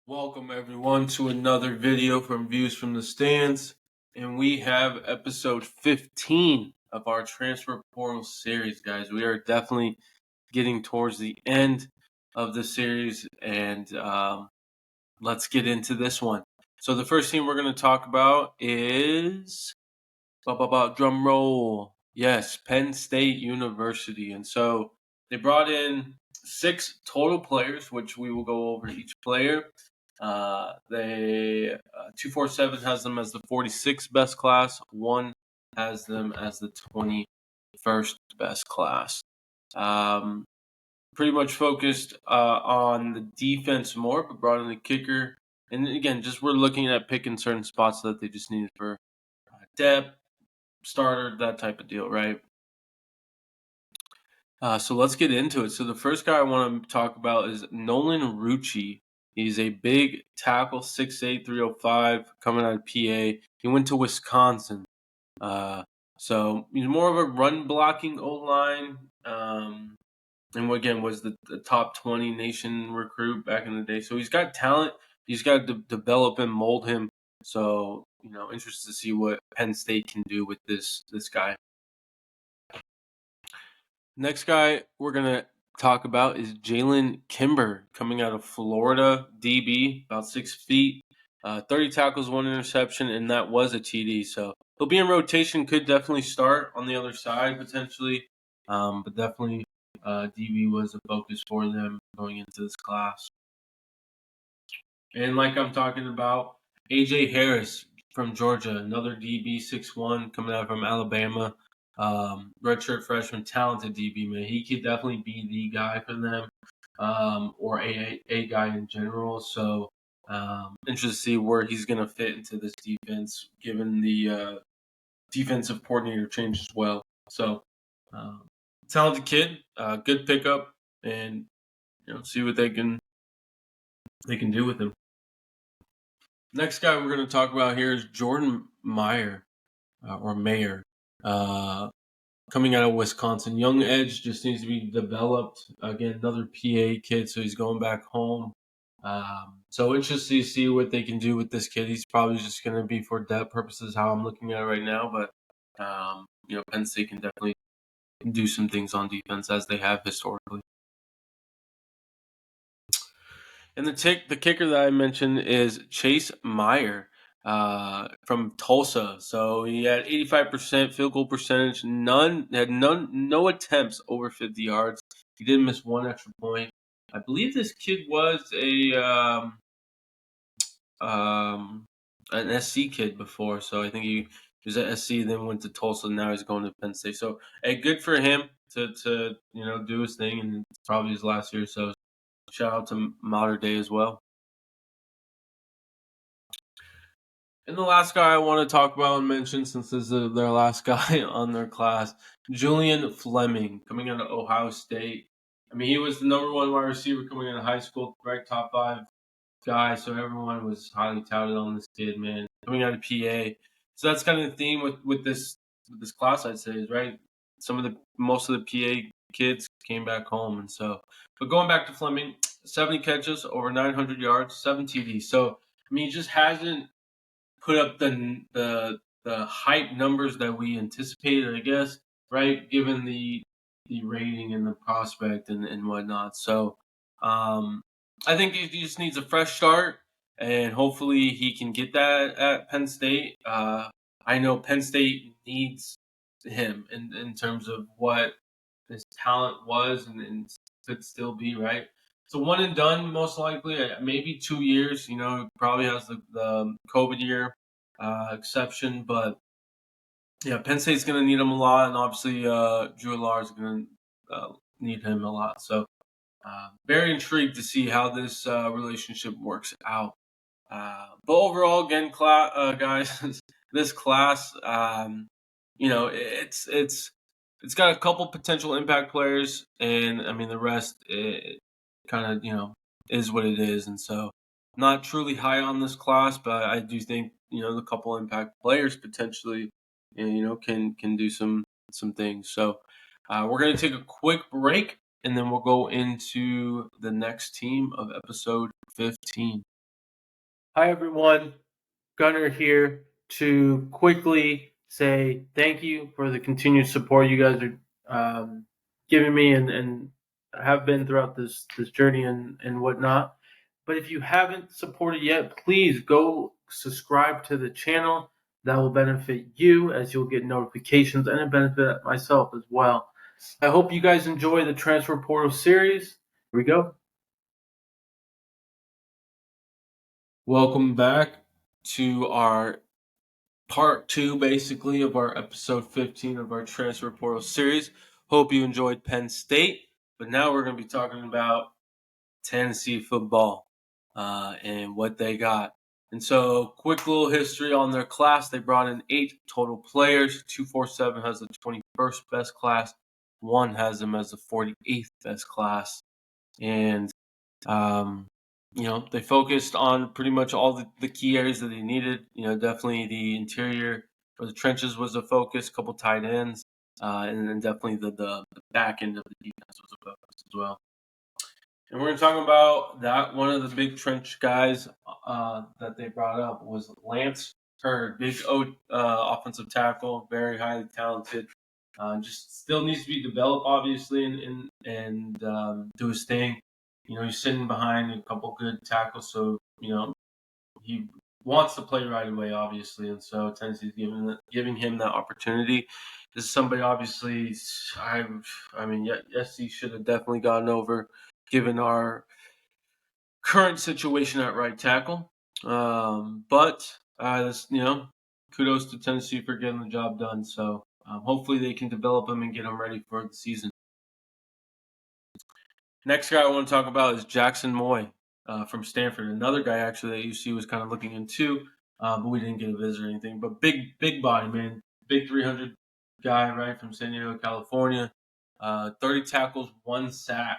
Welcome everyone to another video from Views from the Stands, and we have episode 15 of our transfer portal series, guys. We are definitely getting towards the end of the series, and let's get into this one. So the first team we're going to talk about is drum roll. Yes, Penn State University, and so they brought in 6 total players, which we will go over each player. They 247 has them as the 46th best class. One has them as the 21st best class. Pretty much focused on the defense more, but brought in the kicker. And again, just we're looking at picking certain spots that they just needed for depth, starter, that type of deal, right? So let's get into it. So the first guy I want to talk about is Nolan Rucci. He's a big tackle, 6'8", 305, coming out of PA. He went to Wisconsin. So he's more of a run blocking O-line. And again, was the top 20 nation recruit back in the day. So he's got talent. He's got to develop and mold him. So, interested to see what Penn State can do with this guy. Next guy we're going to talk about is Jalen Kimber, coming out of Florida, DB, about 6 feet, 30 tackles, 1 interception, and that was a TD. So he'll be in rotation, could definitely start on the other side potentially, but definitely DB was a focus for them going into this class. And like I'm talking about, AJ Harris from Georgia, another DB, 6'1", coming out from Alabama. Redshirt freshman, talented DB, man. He could definitely be the guy for them, or a guy in general. So, interested to see where he's going to fit into this defense, given the defensive coordinator change as well. So, talented kid, good pickup, and see what they can do with him. Next guy we're going to talk about here is Jordan Mayer, coming out of Wisconsin. Young edge, just needs to be developed. Again, another PA kid, so he's going back home. So interested to see what they can do with this kid. He's probably just going to be for depth purposes, how I'm looking at it right now. But Penn State can definitely do some things on defense as they have historically. And the kicker that I mentioned is Chase Meyer from Tulsa. So he had 85% field goal percentage, no attempts over 50 yards. He did miss one extra point. I believe this kid was an SC kid before, so I think he was at SC, then went to Tulsa, and now he's going to Penn State. So, hey, good for him to do his thing, and it's probably his last year. So, shout out to Mater Day as well. And the last guy I want to talk about and mention, since this is their last guy on their class, Julian Fleming, coming out of Ohio State. I mean, he was the number 1 wide receiver coming out of high school, right, top 5 guy. So everyone was highly touted on this kid, man, coming out of PA. So that's kind of the theme with this class, I'd say, is right. Most of the PA kids came back home, and so. But going back to Fleming, 70 catches, over 900 yards, 7 TDs. So I mean, he just hasn't put up the hype numbers that we anticipated, I guess, right? Given the rating and the prospect and whatnot. So I think he just needs a fresh start, and hopefully he can get that at Penn State. I know Penn State needs him in terms of what his talent was and could still be, right? So one and done, most likely, maybe 2 years. Probably has the COVID year exception, but yeah, Penn State's going to need him a lot, and obviously Drew Allar is going to need him a lot. So very intrigued to see how this relationship works out. But overall, again, guys, this class, it's got a couple potential impact players, and I mean the rest, it kind of is what it is, and so not truly high on this class, but I do think the couple impact players potentially, can do some things. So we're gonna take a quick break, and then we'll go into the next team of episode 15. Hi, everyone. Gunner here to quickly say thank you for the continued support you guys are giving me and have been throughout this journey and whatnot. But if you haven't supported yet, please go subscribe to the channel. That will benefit you as you'll get notifications and it benefit myself as well. I hope you guys enjoy the Transfer Portal series. Here we go. Welcome back to our part two, basically, of our episode 15 of our Transfer Portal series. Hope you enjoyed Penn State, but now we're going to be talking about Tennessee football and what they got. And so, quick little history on their class. They brought in 8 total players. 247 has the 21st best class. 1 has them as the 48th best class. And they focused on pretty much all the key areas that they needed. Definitely the interior or the trenches was a focus, a couple tight ends, and then definitely the back end of the defense was a focus as well. And we're going to talk about that. One of the big trench guys that they brought up was Lance Hurd, big offensive tackle, very highly talented. Just still needs to be developed, obviously, and do his thing. He's sitting behind a couple good tackles, so he wants to play right away, obviously, and so Tennessee's giving him that opportunity. This is somebody, obviously, yes, he should have definitely gotten over, given our current situation at right tackle. But kudos to Tennessee for getting the job done. So hopefully they can develop him and get him ready for the season. Next guy I want to talk about is Jackson Moy from Stanford. Another guy actually that UC was kind of looking into, but we didn't get a visit or anything. But big body, man. Big 300 guy, right, from San Diego, California. 30 tackles, 1 sack.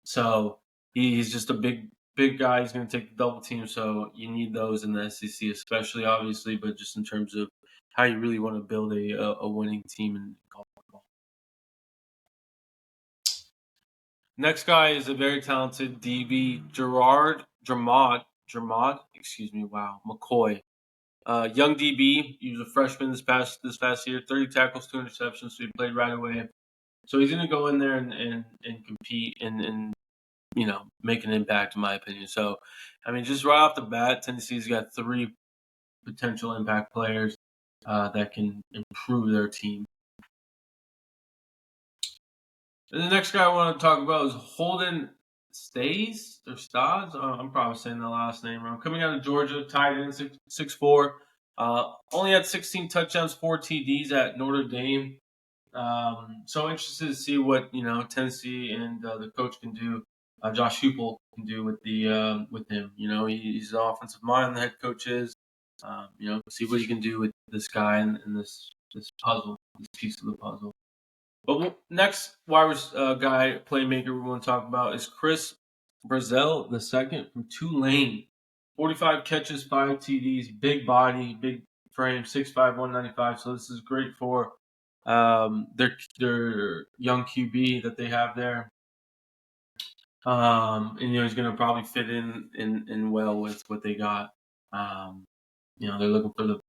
So he's just a big guy. He's going to take the double team. So you need those in the SEC, especially, obviously, but just in terms of how you really want to build a winning team in college football. Next guy is a very talented DB, Germad, McCoy. Young DB. He was a freshman this past year. 30 tackles, 2 interceptions. So he played right away. So he's going to go in there and compete and make an impact, in my opinion. So, just right off the bat, Tennessee's got 3 potential impact players that can improve their team. And the next guy I want to talk about is Holden Stays or Stods. I'm probably saying the last name wrong. Coming out of Georgia, tight end, 6'4". Only had 16 touchdowns, 4 TDs at Notre Dame. So interested to see what Tennessee and the coach can do. Josh Heupel can do with him. He's an offensive mind. The head coach is. See what he can do with this guy and this puzzle, this piece of the puzzle. But next wide guy playmaker we want to talk about is Chris Brazel II from Tulane. 45 catches, 5 TDs, big body, big frame, 6'5", 195. So this is great for their young QB that they have there. And he's going to probably fit in well with what they got. They're looking for the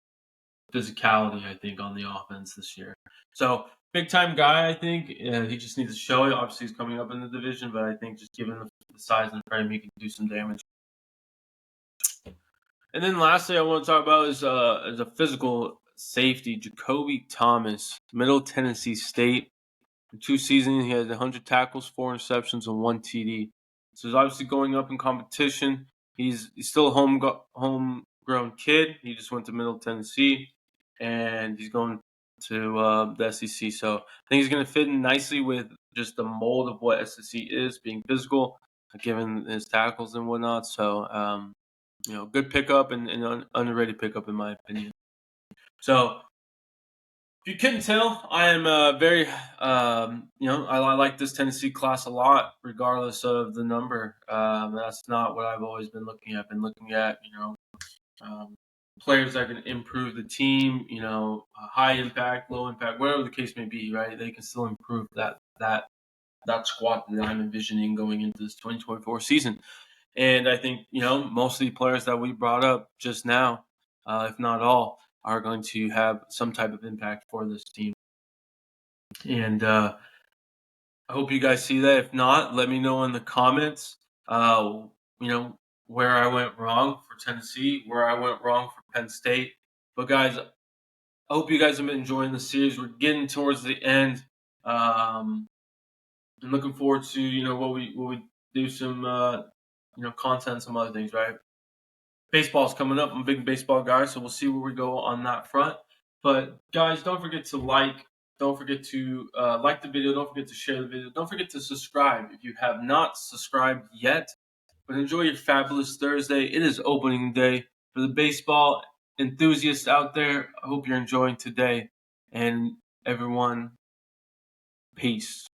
physicality, I think, on the offense this year. So big time guy, I think. He just needs to show it. Obviously, he's coming up in the division, but I think just given the size and frame, he can do some damage. And then lastly, I want to talk about is a physical safety, Jacoby Thomas, Middle Tennessee State. In 2 seasons, he had 100 tackles, 4 interceptions, and 1 TD. So he's obviously going up in competition. He's still a homegrown kid. He just went to Middle Tennessee, and he's going to the SEC. So I think he's going to fit in nicely with just the mold of what SEC is, being physical, given his tackles and whatnot. So, good pickup and underrated pickup, in my opinion. So if you couldn't tell, I am very, I like this Tennessee class a lot, regardless of the number. That's not what I've always been looking at. I've been looking at, players that can improve the team, high impact, low impact, whatever the case may be, right? They can still improve that squad that I'm envisioning going into this 2024 season. And I think, most of the players that we brought up just now, if not all, are going to have some type of impact for this team. And I hope you guys see that. If not, let me know in the comments, you know, where I went wrong for Tennessee, where I went wrong for Penn State. But guys, I hope you guys have been enjoying the series. We're getting towards the end. I'm looking forward to what we do some content, some other things, right? Baseball's coming up. I'm a big baseball guy, so we'll see where we go on that front. But guys, don't forget to like the video. Don't forget to share the video. Don't forget to subscribe if you have not subscribed yet. But enjoy your fabulous Thursday. It is opening day for the baseball enthusiasts out there. I hope you're enjoying today. And everyone, peace.